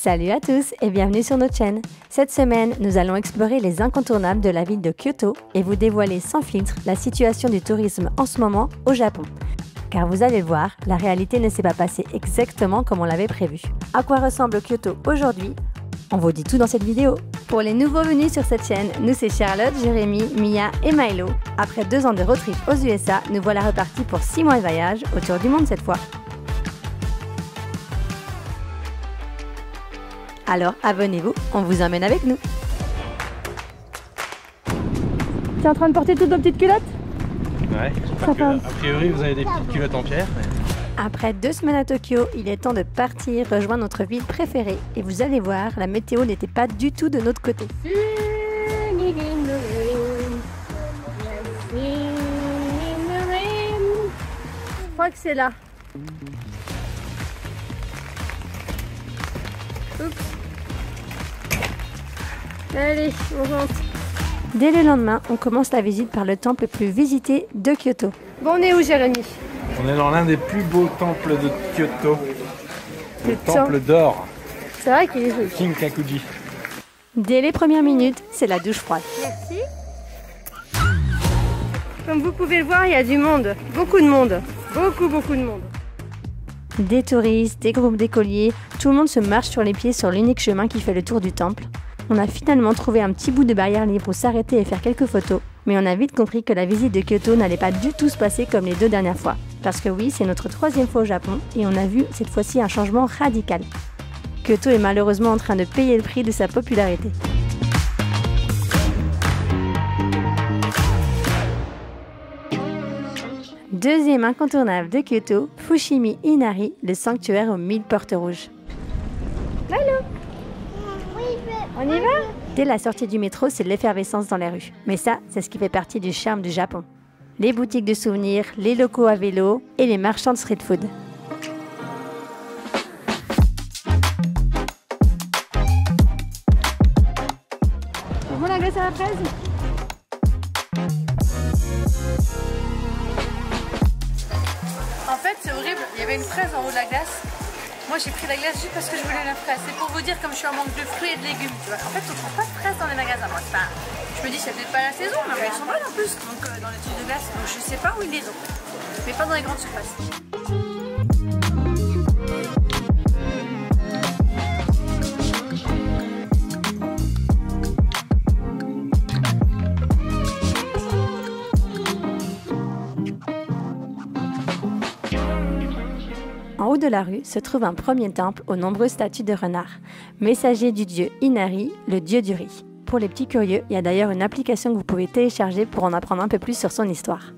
Salut à tous et bienvenue sur notre chaîne. Cette semaine, nous allons explorer les incontournables de la ville de Kyoto et vous dévoiler sans filtre la situation du tourisme en ce moment au Japon. Car vous allez le voir, la réalité ne s'est pas passée exactement comme on l'avait prévu. À quoi ressemble Kyoto aujourd'hui? On vous dit tout dans cette vidéo. Pour les nouveaux venus sur cette chaîne, nous c'est Charlotte, Jérémy, Mia et Milo. Après 2 ans de road trip aux USA, nous voilà repartis pour 6 mois de voyage autour du monde cette fois. Alors abonnez-vous, on vous emmène avec nous. T'es en train de porter toutes nos petites culottes? Ouais, a priori vous avez des petites culottes en pierre. Après 2 semaines à Tokyo, il est temps de partir rejoindre notre ville préférée. Et vous allez voir, la météo n'était pas du tout de notre côté. Je crois que c'est là. Oups. Allez, on rentre. Dès le lendemain, on commence la visite par le temple le plus visité de Kyoto. Bon, on est où, Jérémy? On est dans l'un des plus beaux temples de Kyoto. Le temple d'or. C'est vrai qu'il est joli. Kinkakuji. Dès les premières minutes, c'est la douche froide. Merci. Comme vous pouvez le voir, il y a du monde. Beaucoup de monde. Beaucoup de monde. Des touristes, des groupes d'écoliers, tout le monde se marche sur les pieds sur l'unique chemin qui fait le tour du temple. On a finalement trouvé un petit bout de barrière libre pour s'arrêter et faire quelques photos, mais on a vite compris que la visite de Kyoto n'allait pas du tout se passer comme les 2 dernières fois. Parce que oui, c'est notre 3e fois au Japon et on a vu cette fois-ci un changement radical. Kyoto est malheureusement en train de payer le prix de sa popularité. Deuxième incontournable de Kyoto, Fushimi Inari, le sanctuaire aux 1000 portes rouges. Allô? On y va? Dès la sortie du métro, c'est l'effervescence dans les rues. Mais ça, c'est ce qui fait partie du charme du Japon. Les boutiques de souvenirs, les locaux à vélo et les marchands de street food. Comment la glace à la fraise? En fait, c'est horrible. Il y avait une fraise en haut de la glace. Moi, j'ai pris la glace juste parce que je voulais la fraise. C'est pour vous dire comme je suis en manque de fruits et de légumes. Tu vois. En fait, on trouve pas de fraises dans les magasins. Moi, je me dis, c'est peut-être pas la saison, mais elles sont bonnes en plus. Donc, dans les trucs de glace. Donc, je sais pas où ils les ont. Mais pas dans les grandes surfaces. En haut de la rue se trouve un premier temple aux nombreuses statues de renards, messager du dieu Inari, le dieu du riz. Pour les petits curieux, il y a d'ailleurs une application que vous pouvez télécharger pour en apprendre un peu plus sur son histoire.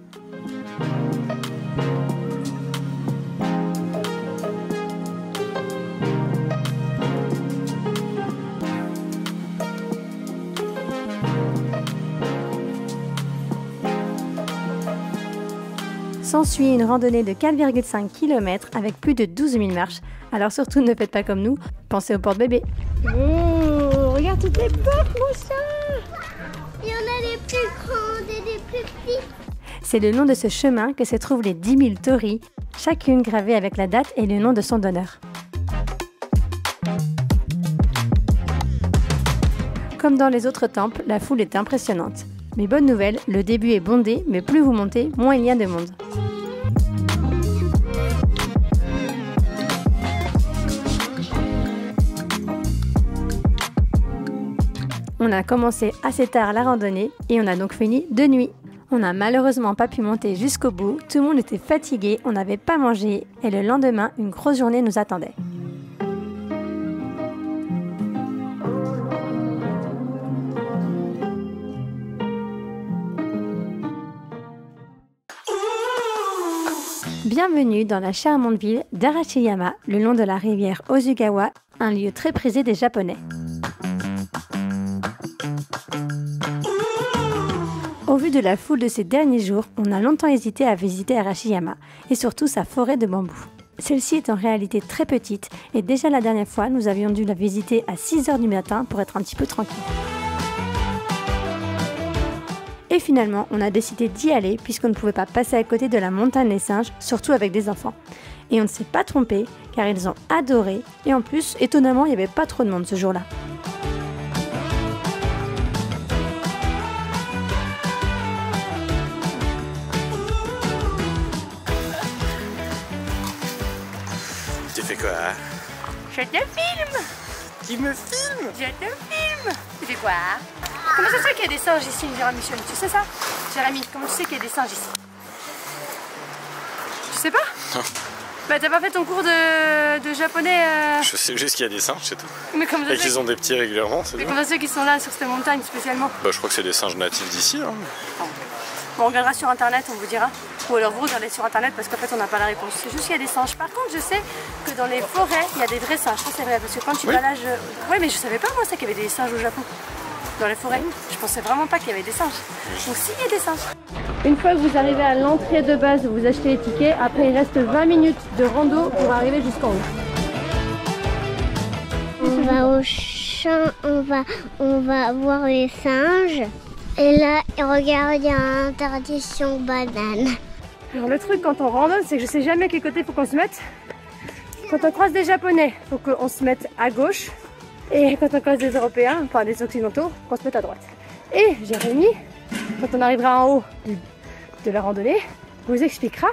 S'ensuit une randonnée de 4,5 km avec plus de 12 000 marches. Alors surtout ne faites pas comme nous, pensez aux portes-bébés. Oh, regarde toutes les portes, mon chat! Il y en a des plus grandes et des plus petites. C'est le long de ce chemin que se trouvent les 10 000 torii, chacune gravée avec la date et le nom de son donneur. Comme dans les autres temples, la foule est impressionnante. Mais bonne nouvelle, le début est bondé, mais plus vous montez, moins il y a de monde. On a commencé assez tard la randonnée et on a donc fini de nuit. On n'a malheureusement pas pu monter jusqu'au bout, tout le monde était fatigué, on n'avait pas mangé et le lendemain, une grosse journée nous attendait. Bienvenue dans la charmante ville d'Arashiyama, le long de la rivière Ozugawa, un lieu très prisé des Japonais. Au vu de la foule de ces derniers jours, on a longtemps hésité à visiter Arashiyama, et surtout sa forêt de bambous. Celle-ci est en réalité très petite, et déjà la dernière fois, nous avions dû la visiter à 6 h du matin pour être un petit peu tranquille. Et finalement, on a décidé d'y aller puisqu'on ne pouvait pas passer à côté de la montagne des singes, surtout avec des enfants. Et on ne s'est pas trompé car ils ont adoré et en plus, étonnamment, il n'y avait pas trop de monde ce jour-là. Tu fais quoi? Je te filme. Qui me filme? Je te filme. Tu fais quoi? Comment ça se fait qu'il y a des singes ici, Jérémy? Tu sais ça? Jérémy, comment tu sais qu'il y a des singes ici? Tu sais pas? Non. Bah t'as pas fait ton cours de japonais Je sais juste qu'il y a des singes, c'est tout. Mais comment ça Et qu'ils ont des petits régulièrement, c'est Mais tout. comment ça fait qu'ils sont là sur cette montagne spécialement? Bah je crois que c'est des singes natifs d'ici. Hein. Bon, on regardera sur internet, on vous dira. Ou alors vous regardez sur internet parce qu'en fait on n'a pas la réponse. C'est juste qu'il y a des singes. Par contre, je sais que dans les forêts, il y a des vrais singes. Ça c'est vrai parce que quand tu vas là, ouais, mais je savais pas moi ça qu'il y avait des singes au Japon. Dans les forêts. Je pensais vraiment pas qu'il y avait des singes. Donc si, il y a des singes. Une fois que vous arrivez à l'entrée de base, vous achetez les tickets. Après, il reste 20 minutes de rando pour arriver jusqu'en haut. On va au champ, on va voir les singes. Et là, regarde, il y a interdiction banane. Alors le truc quand on randonne, c'est que je sais jamais à quel côté il faut qu'on se mette. Quand on croise des Japonais, il faut qu'on se mette à gauche. Et quand on croise des Européens, enfin des Occidentaux, qu'on se mette à droite. Et Jérémy, quand on arrivera en haut de la randonnée, vous expliquera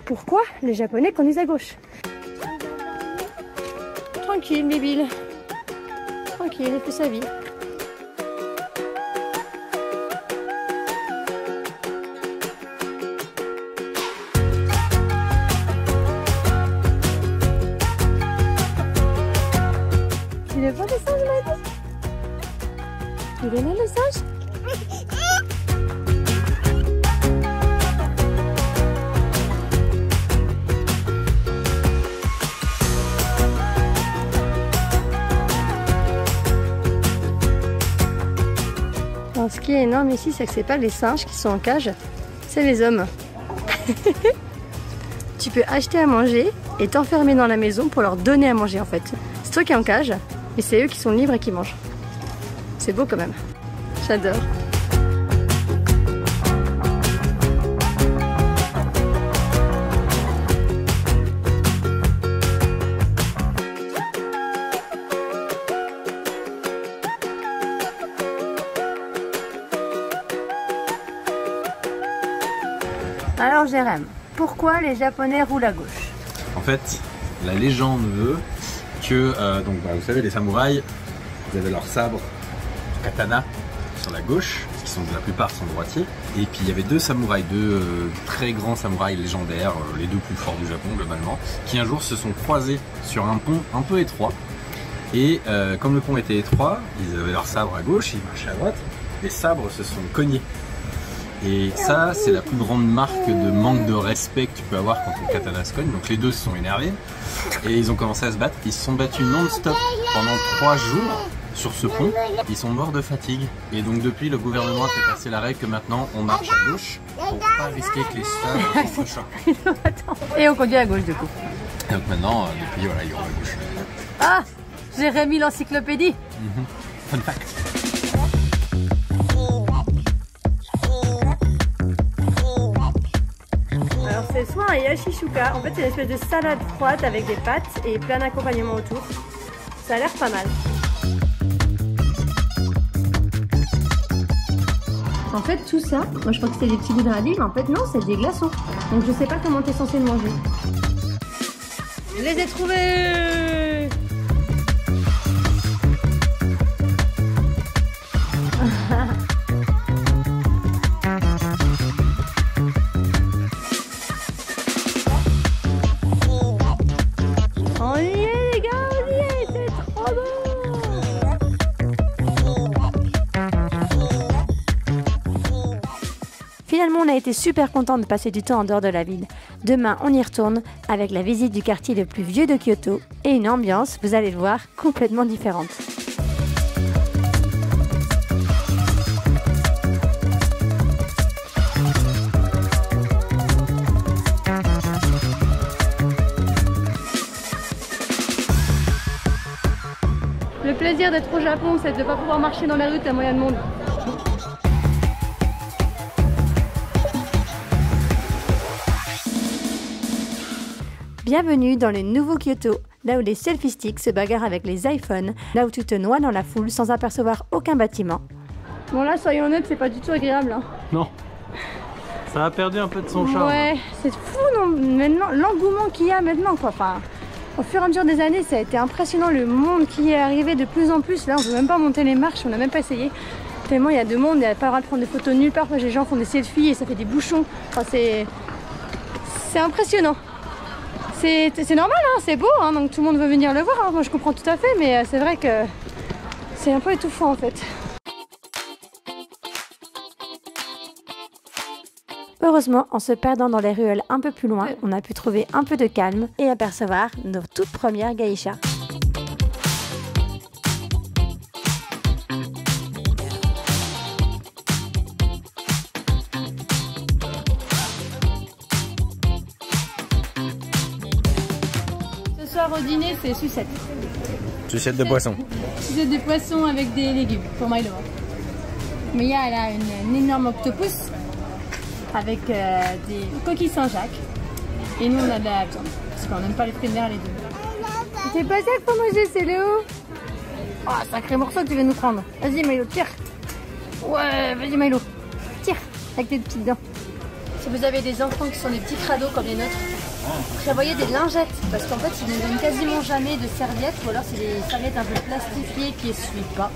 pourquoi les Japonais conduisent à gauche. Tranquille, Bébile. Tranquille, il fait sa vie. Tu veux pas le singe, Maëlys? Il est là, le singe? Alors, ce qui est énorme ici, c'est que c'est pas les singes qui sont en cage, c'est les hommes. Tu peux acheter à manger et t'enfermer dans la maison pour leur donner à manger en fait. C'est toi qui es en cage et c'est eux qui sont libres et qui mangent. C'est beau quand même. J'adore. Alors Jérém, pourquoi les Japonais roulent à gauche? En fait, la légende veut que, donc, vous savez, les samouraïs, ils avaient leur sabre katana sur la gauche, parce qu'ils la plupart sont droitiers. Et puis il y avait deux samouraïs, deux très grands samouraïs légendaires, les deux plus forts du Japon globalement, qui un jour se sont croisés sur un pont un peu étroit. Et comme le pont était étroit, ils avaient leur sabre à gauche, ils marchaient à droite, les sabres se sont cognés. Et ça, c'est la plus grande marque de manque de respect que tu peux avoir quand ton katana se cogne. Donc les deux se sont énervés et ils ont commencé à se battre. Ils se sont battus non-stop pendant 3 jours sur ce pont. Ils sont morts de fatigue. Et donc depuis, le gouvernement a fait passer la règle que maintenant on marche à gauche pour pas risquer que les sabres s'entrechoquent. Et on conduit à gauche du coup. Et donc maintenant, depuis, voilà, ils roulent à gauche. Ah, Jérémy l'encyclopédie. Fun fact. Alors c'est soit un yashishuka, en fait c'est une espèce de salade froide avec des pâtes et plein d'accompagnements autour. Ça a l'air pas mal. En fait tout ça, moi je crois que c'était des petits bouts de radis, mais en fait non, c'est des glaçons. Donc je sais pas comment t'es censé le manger. Je les ai trouvés. On y est les gars, on y est, c'est trop beau. Finalement, on a été super contents de passer du temps en dehors de la ville. Demain, on y retourne avec la visite du quartier le plus vieux de Kyoto et une ambiance, vous allez le voir, complètement différente. Le plaisir d'être au Japon, c'est de ne pas pouvoir marcher dans la rue, t'as moyen de monde. Bienvenue dans le nouveau Kyoto, là où les selfie sticks se bagarrent avec les iPhones, là où tu te noies dans la foule sans apercevoir aucun bâtiment. Bon là, soyons honnêtes, c'est pas du tout agréable. Hein. Non. Ça a perdu un peu de son charme. Ouais, c'est fou non, maintenant, l'engouement qu'il y a maintenant quoi. Enfin, au fur et à mesure des années, ça a été impressionnant le monde qui est arrivé de plus en plus. Là, on peut même pas monter les marches, on n'a même pas essayé. Tellement il y a de monde, il n'y a pas le droit de prendre des photos nulle part. Les gens font des selfies et ça fait des bouchons. Enfin, c'est impressionnant. C'est normal, hein, c'est beau, hein, donc tout le monde veut venir le voir. Hein. Moi, je comprends tout à fait, mais c'est vrai que c'est un peu étouffant en fait. Heureusement, en se perdant dans les ruelles un peu plus loin, on a pu trouver un peu de calme et apercevoir nos toutes premières geishas. Ce soir au dîner, c'est sucette. Sucette de poisson. Sucette de poisson avec des légumes pour Milo. Mia, elle a une énorme octopus avec des coquilles Saint-Jacques. Et nous, on a de la viande. Parce qu'on n'aime pas les fruits de mer, les deux. C'est pas ça qu'il faut manger, c'est Léo. Oh, sacré morceau que tu vas nous prendre. Vas-y, Milo, tire. Ouais, vas-y, Milo. Tire, avec tes petites dents. Si vous avez des enfants qui sont des petits crados comme les nôtres, prévoyez des lingettes. Parce qu'en fait, ils ne donnent quasiment jamais de serviettes. Ou alors, c'est des serviettes un peu plastifiées qui essuient pas.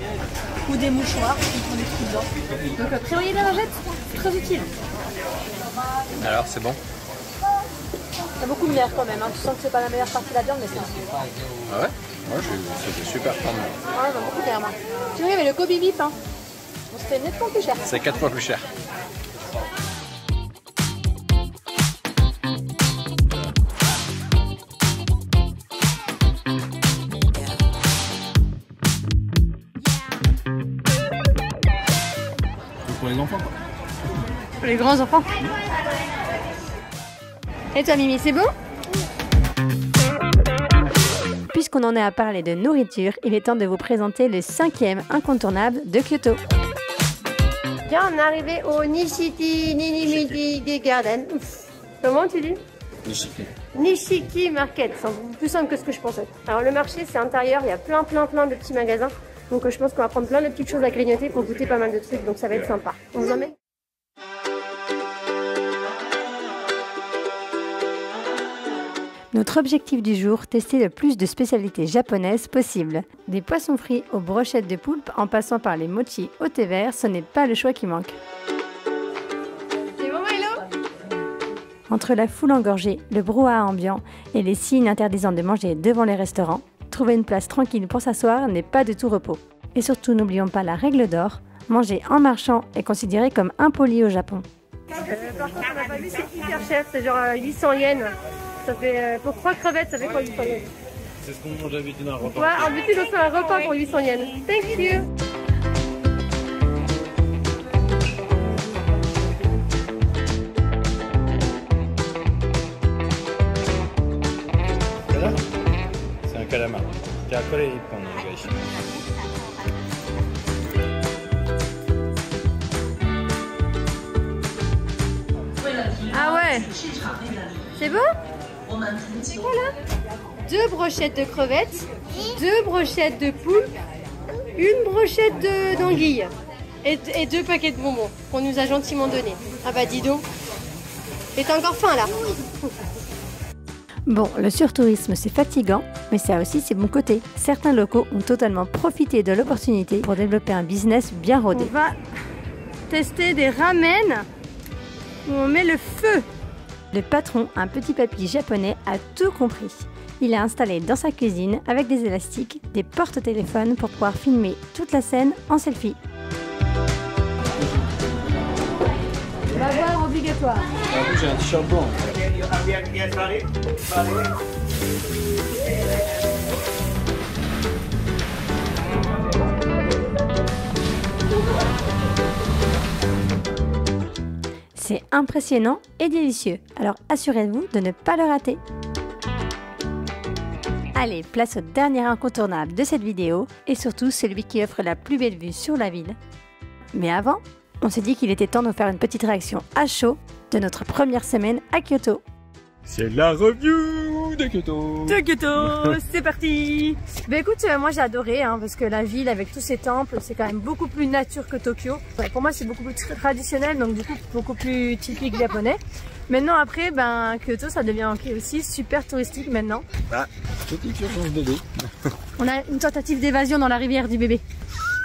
Ou des mouchoirs qui font des petits blancs. Donc, prévoyez des lingettes, c'est très utile. Alors, c'est bon? Il y a beaucoup de mer quand même, hein. Tu sens que c'est pas la meilleure partie de la viande, mais c'est... Ah ouais? Ouais, c'était super tendre. Ouais, bah, beaucoup de mer, moi. Tu vois, il y avait le Kobe Beef, hein. Bon, c'était nettement plus cher. C'est 4 fois plus cher. Pour les enfants, quoi. Pour les grands enfants. Et toi, Mimi, c'est bon? Puisqu'on en est à parler de nourriture, il est temps de vous présenter le 5e incontournable de Kyoto. Bien, on est arrivé au Nishiki Ninimiti Garden. Comment tu dis? Nishiki. Nishiki Market, c'est plus simple que ce que je pensais. Alors le marché, c'est intérieur, il y a plein de petits magasins. Donc je pense qu'on va prendre plein de petites choses à grignoter pour goûter pas mal de trucs, donc ça va être sympa. On vous emmène? Notre objectif du jour, tester le plus de spécialités japonaises possible. Des poissons frits aux brochettes de poulpe en passant par les mochi au thé vert, ce n'est pas le choix qui manque. C'est bon, Milo? Entre la foule engorgée, le brouhaha ambiant et les signes interdisant de manger devant les restaurants, trouver une place tranquille pour s'asseoir n'est pas de tout repos. Et surtout, n'oublions pas la règle d'or, manger en marchant est considéré comme impoli au Japon. Par contre, on n'a pas vu, c'est hyper cher, c'est genre 800 yens. Ça fait, pour 3 crevettes, ça fait quoi 800 yens? C'est ce qu'on mange d'habitude dans un repas. Ouais, en d'habitude, on fait un repas pour 800 yens. Thank you! C'est un calamar. Ah ouais? C'est bon? Voilà. 2 brochettes de crevettes, 2 brochettes de poulpe, 1 brochette d'anguille et 2 paquets de bonbons qu'on nous a gentiment donné. Ah bah dis donc. Et t'as encore faim là? Bon, le surtourisme c'est fatigant, mais ça a aussi ses bons côtés. Certains locaux ont totalement profité de l'opportunité pour développer un business bien rodé. On va tester des ramen où on met le feu. Le patron, un petit papy japonais, a tout compris. Il a installé dans sa cuisine, avec des élastiques, des porte-téléphones pour pouvoir filmer toute la scène en selfie. Lavoir obligatoire. J'ai un t-shirt blanc. C'est impressionnant et délicieux, alors assurez-vous de ne pas le rater. Allez, place au dernier incontournable de cette vidéo, et surtout celui qui offre la plus belle vue sur la ville. Mais avant, on s'est dit qu'il était temps de faire une petite réaction à chaud de notre première semaine à Kyoto. C'est la review de Kyoto. De Kyoto, c'est parti. Bah écoute, moi j'ai adoré hein, parce que la ville avec tous ses temples, c'est quand même beaucoup plus nature que Tokyo. Ouais, pour moi c'est beaucoup plus traditionnel, donc du coup beaucoup plus typique japonais. Maintenant après, ben Kyoto ça devient aussi super touristique maintenant. Ah, petite urgence bébé. On a une tentative d'évasion dans la rivière du bébé.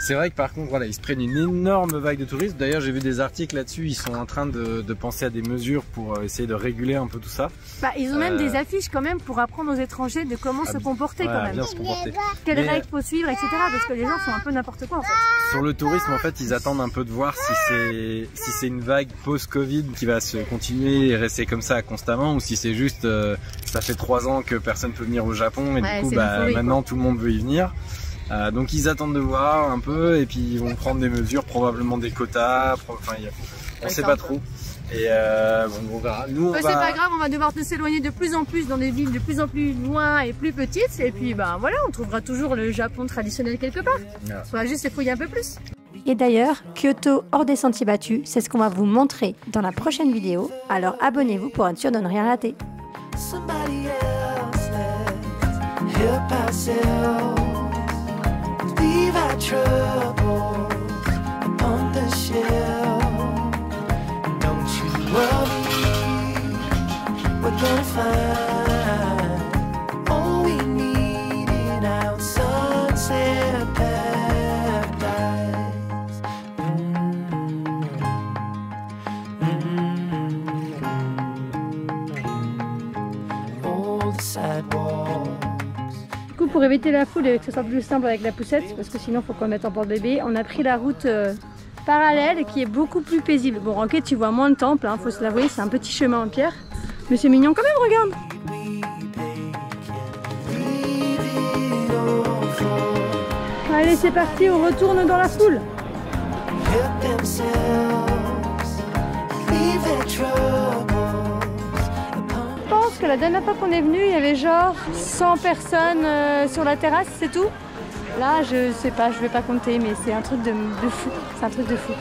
C'est vrai que par contre, voilà, ils se prennent une énorme vague de touristes. D'ailleurs, j'ai vu des articles là-dessus. Ils sont en train de penser à des mesures pour essayer de réguler un peu tout ça. Bah, ils ont même des affiches quand même pour apprendre aux étrangers de comment se comporter quand même. Bien se comporter. Quelles règles faut suivre, etc. Parce que les gens font un peu n'importe quoi en fait. Sur le tourisme, en fait, ils attendent un peu de voir si c'est une vague post-Covid qui va se continuer et rester comme ça constamment, ou si c'est juste ça fait 3 ans que personne peut venir au Japon et du coup, bah, maintenant tout le monde veut y venir. Donc ils attendent de voir un peu et puis ils vont prendre des mesures, probablement des quotas, enfin on sait pas trop. Et bon, on verra. Nous, c'est pas grave, on va devoir s'éloigner de plus en plus dans des villes de plus en plus loin et plus petites. Et puis bah voilà, on trouvera toujours le Japon traditionnel quelque part. Voilà. On va juste fouiller un peu plus. Et d'ailleurs, Kyoto hors des sentiers battus, c'est ce qu'on va vous montrer dans la prochaine vidéo. Alors abonnez-vous pour être sûr de ne rien rater. Leave our troubles upon the shelf. Don't you worry, we're gonna find all we need in our sunset paradise. All the sidewalks. Pour éviter la foule et que ce soit plus simple avec la poussette, parce que sinon il faut qu'on mette en porte-bébé, on a pris la route parallèle qui est beaucoup plus paisible. Bon, ok, tu vois moins de temples, hein, faut se l'avouer, c'est un petit chemin en pierre, mais c'est mignon quand même, regarde. Allez, c'est parti, on retourne dans la foule. Je pense que la dernière fois qu'on est venu, il y avait genre 100 personnes sur la terrasse, c'est tout. Là, je sais pas, je vais pas compter, mais c'est un truc de fou. C'est un truc de fou.